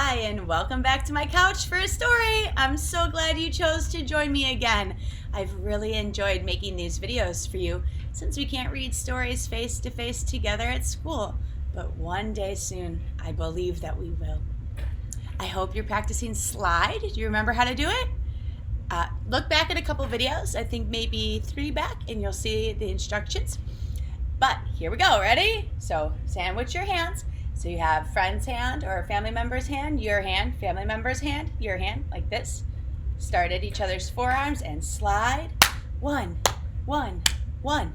Hi, and welcome back to my couch for a story. I'm so glad you chose to join me again. I've really enjoyed making these videos for you since we can't read stories face to face together at school. But one day soon, I believe that we will. I hope you're practicing slide. Do you remember how to do it? Look back at a couple videos, I think maybe 3 back, and you'll see the instructions. But here we go, ready? So sandwich your hands. So you have friend's hand or family member's hand, your hand, family member's hand, your hand, like this. Start at each other's forearms and slide. 1, 1, 1,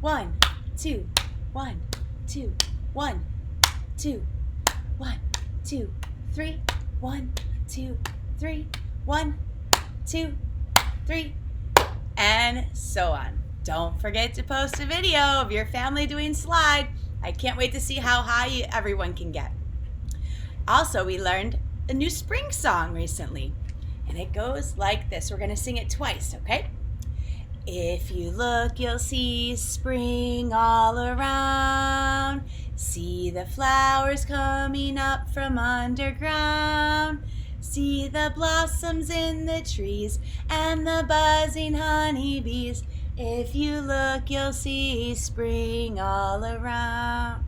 1, 2, 1, 2, 1, 2, 1, 2, 3, 1, 2, 3, 1, 2, 3, and so on. Don't forget to post a video of your family doing slide. I can't wait to see how high everyone can get. Also, we learned a new spring song recently, and it goes like this. We're going to sing it twice, okay? If you look, you'll see spring all around. See the flowers coming up from underground. See the blossoms in the trees and the buzzing honeybees. If you look, you'll see spring all around.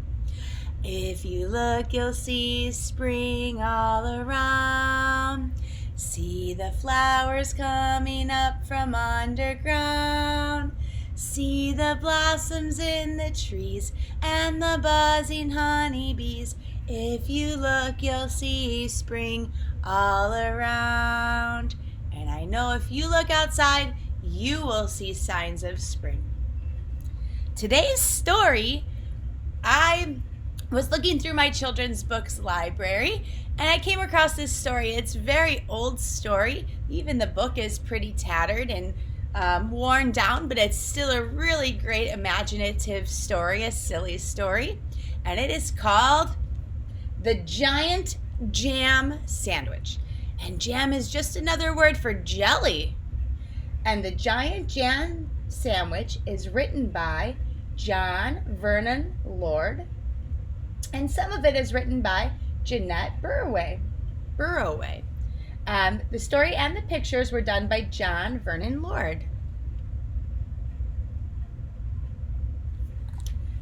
If you look, you'll see spring all around. See the flowers coming up from underground. See the blossoms in the trees and the buzzing honeybees. If you look, you'll see spring all around. And I know if you look outside, you will see signs of spring. Today's story, I was looking through my children's books library and I came across this story. It's a very old story. Even the book is pretty tattered and worn down, but it's still a really great imaginative story, a silly story. And it is called The Giant Jam Sandwich. And jam is just another word for jelly. And The Giant Jam Sandwich is written by Vernon Lord, and some of it is written by Jeanette Burroway. The story and the pictures were done by Vernon Lord.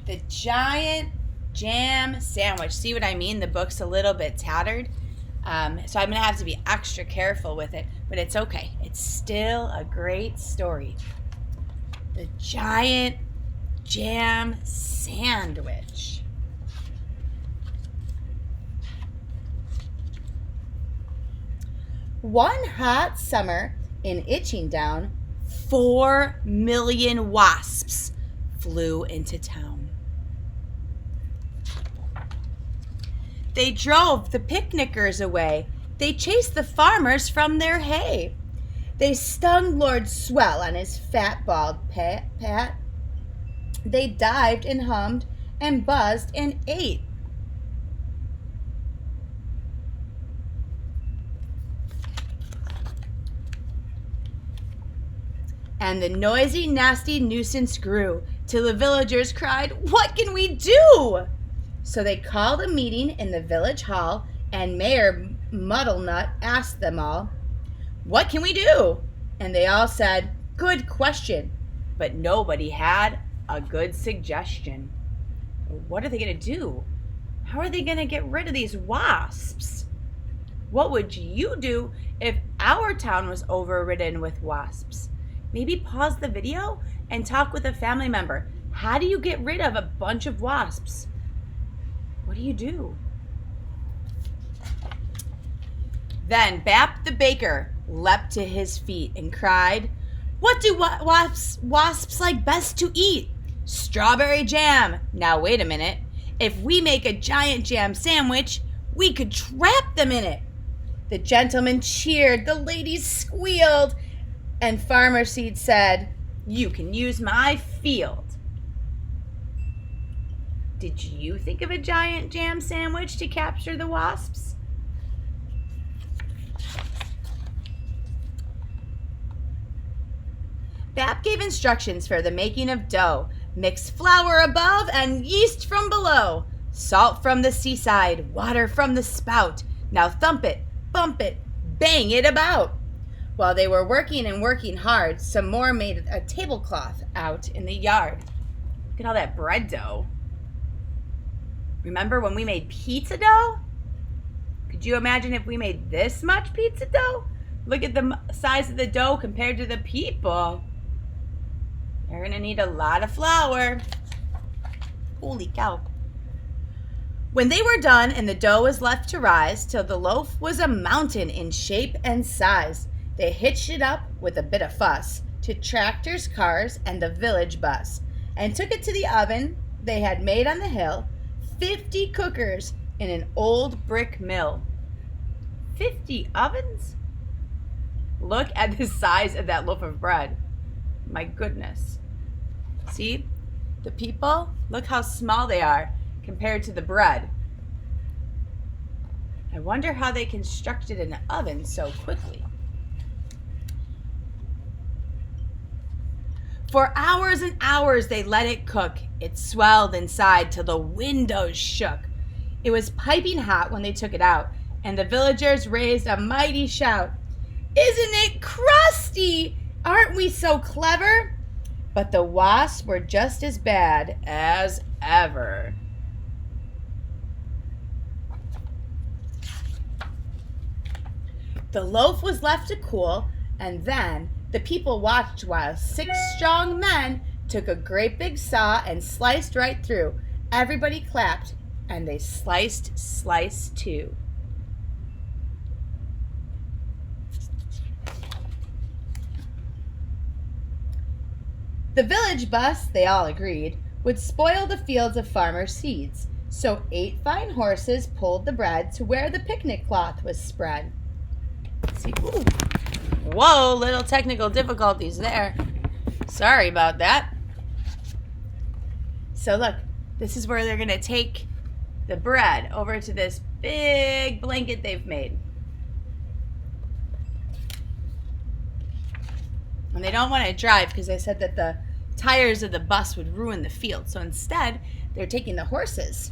The Giant Jam Sandwich. See what I mean? The book's a little bit tattered. So I'm going to have to be extra careful with it, but it's okay. It's still a great story. The Giant Jam Sandwich. One hot summer in Itchingdown, 4 million wasps flew into town. They drove the picnickers away. They chased the farmers from their hay. They stung Lord Swell on his fat, bald pat. They dived and hummed and buzzed and ate. And the noisy, nasty nuisance grew till the villagers cried, "What can we do?" So they called a meeting in the village hall, and Mayor Muddlenut asked them all, "What can we do?" And they all said, "Good question." But nobody had a good suggestion. What are they going to do? How are they going to get rid of these wasps? What would you do if our town was overridden with wasps? Maybe pause the video and talk with a family member. How do you get rid of a bunch of wasps? What do you do? Then Bap the baker leapt to his feet and cried, "What do wasps like best to eat? Strawberry jam. Now wait a minute. If we make a giant jam sandwich, we could trap them in it." The gentlemen cheered, the ladies squealed, and Farmer Seed said, "You can use my field." Did you think of a giant jam sandwich to capture the wasps? Bap gave instructions for the making of dough. Mix flour above and yeast from below. Salt from the seaside, water from the spout. Now thump it, bump it, bang it about. While they were working and working hard, some more made a tablecloth out in the yard. Look at all that bread dough. Remember when we made pizza dough? Could you imagine if we made this much pizza dough? Look at the size of the dough compared to the people. You're going to need a lot of flour. Holy cow. When they were done and the dough was left to rise till the loaf was a mountain in shape and size, they hitched it up with a bit of fuss to tractors, cars, and the village bus, and took it to the oven they had made on the hill, 50 cookers in an old brick mill. 50 ovens? Look at the size of that loaf of bread. My goodness. See? The people, look how small they are compared to the bread. I wonder how they constructed an oven so quickly. For hours and hours they let it cook. It swelled inside till the windows shook. It was piping hot when they took it out, and the villagers raised a mighty shout. Isn't it crusty? Aren't we so clever? But the wasps were just as bad as ever. The loaf was left to cool, and then the people watched while 6 strong men took a great big saw and sliced right through. Everybody clapped, and they sliced slice too. The village bus, they all agreed, would spoil the fields of farmers' seeds, so 8 fine horses pulled the bread to where the picnic cloth was spread. Let's see. Ooh. Whoa, little technical difficulties there. Sorry about that. So look, this is where they're going to take the bread over to this big blanket they've made. And they don't want to drive because they said that the tires of the bus would ruin the field. So instead, they're taking the horses.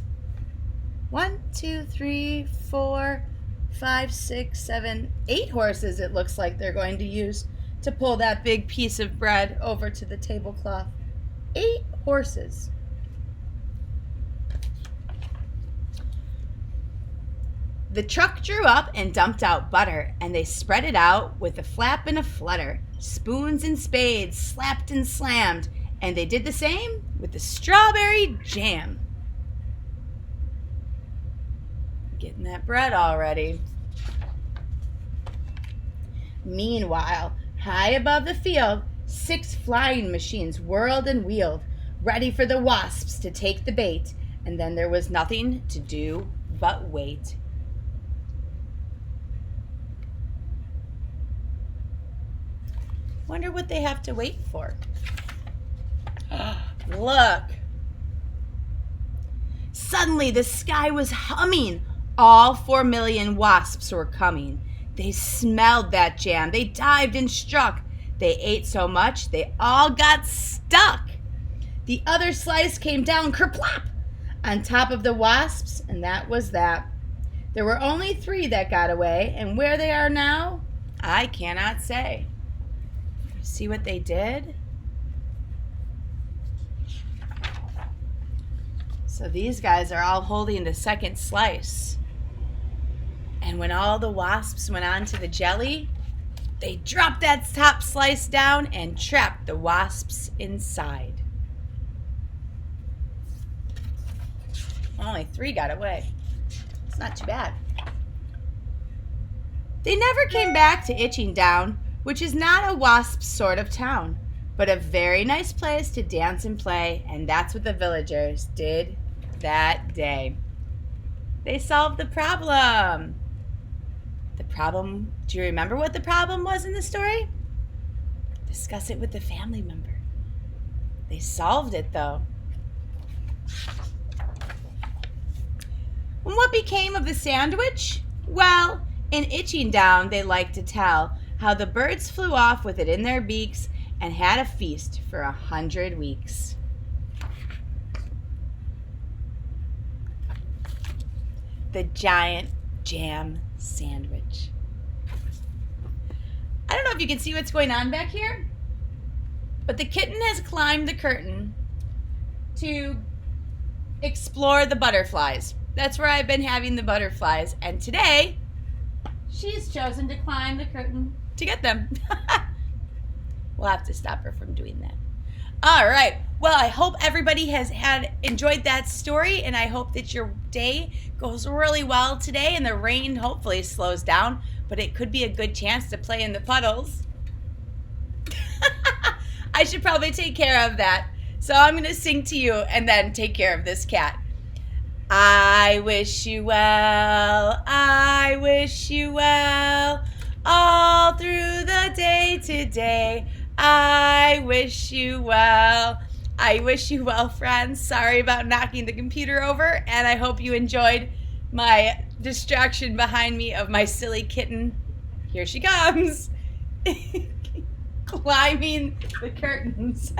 1, 2, 3, 4, 5, 6, 7, 8 horses it looks like they're going to use to pull that big piece of bread over to the tablecloth. 8 horses. The truck drew up and dumped out butter, and they spread it out with a flap and a flutter. Spoons and spades slapped and slammed, and they did the same with the strawberry jam. Getting that bread already. Meanwhile, high above the field, 6 flying machines whirled and wheeled, ready for the wasps to take the bait, and then there was nothing to do but wait. Wonder what they have to wait for. Look. Suddenly the sky was humming. All 4 million wasps were coming. They smelled that jam. They dived and struck. They ate so much they all got stuck. The other slice came down kerplop on top of the wasps, and that was that. There were only 3 that got away, and where they are now, I cannot say. See what they did? So these guys are all holding the second slice. And when all the wasps went on to the jelly, they dropped that top slice down and trapped the wasps inside. Only 3 got away. It's not too bad. They never came back to Itching Down, which is not a wasp sort of town, but a very nice place to dance and play, and that's what the villagers did that day. They solved the problem. The problem, do you remember what the problem was in the story? Discuss it with the family member. They solved it, though. And what became of the sandwich? Well, in Itching Down, they like to tell how the birds flew off with it in their beaks and had a feast for 100 weeks. The giant jam sandwich. I don't know if you can see what's going on back here, but the kitten has climbed the curtain to explore the butterflies. That's where I've been having the butterflies, and today she's chosen to climb the curtain to get them. We'll have to stop her from doing that. All right. Well, I hope everybody has enjoyed that story, and I hope that your day goes really well today, and the rain hopefully slows down, but it could be a good chance to play in the puddles. I should probably take care of that. So I'm going to sing to you and then take care of this cat. I wish you well, I wish you well, all through the day today. I wish you well. I wish you well, friends. Sorry about knocking the computer over, and I hope you enjoyed my distraction behind me of my silly kitten. Here she comes, climbing the curtains.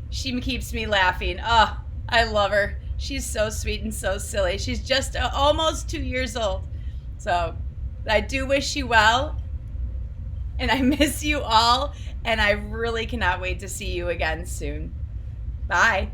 She keeps me laughing. Oh, I love her. She's so sweet and so silly. She's just almost 2 years old. So I do wish you well, and I miss you all, and I really cannot wait to see you again soon. Bye.